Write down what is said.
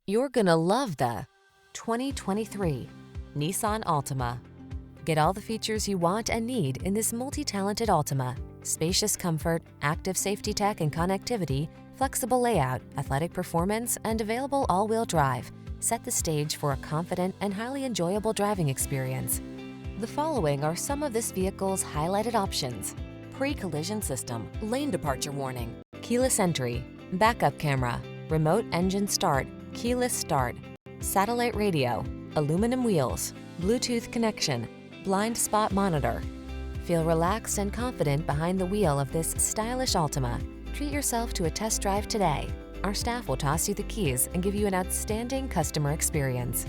You're gonna love the 2023 Nissan Altima. Get all the features you want and need in this multi-talented Altima. Spacious comfort, active safety tech and connectivity, flexible layout, athletic performance, and available all-wheel drive set the stage for a confident and highly enjoyable driving experience. The following are some of this vehicle's highlighted options: pre-collision system, lane departure warning, keyless entry, backup camera, remote engine start, keyless start, satellite radio, aluminum wheels, Bluetooth connection, blind spot monitor. Feel relaxed and confident behind the wheel of this stylish Altima. Treat yourself to a test drive today. Our staff will toss you the keys and give you an outstanding customer experience.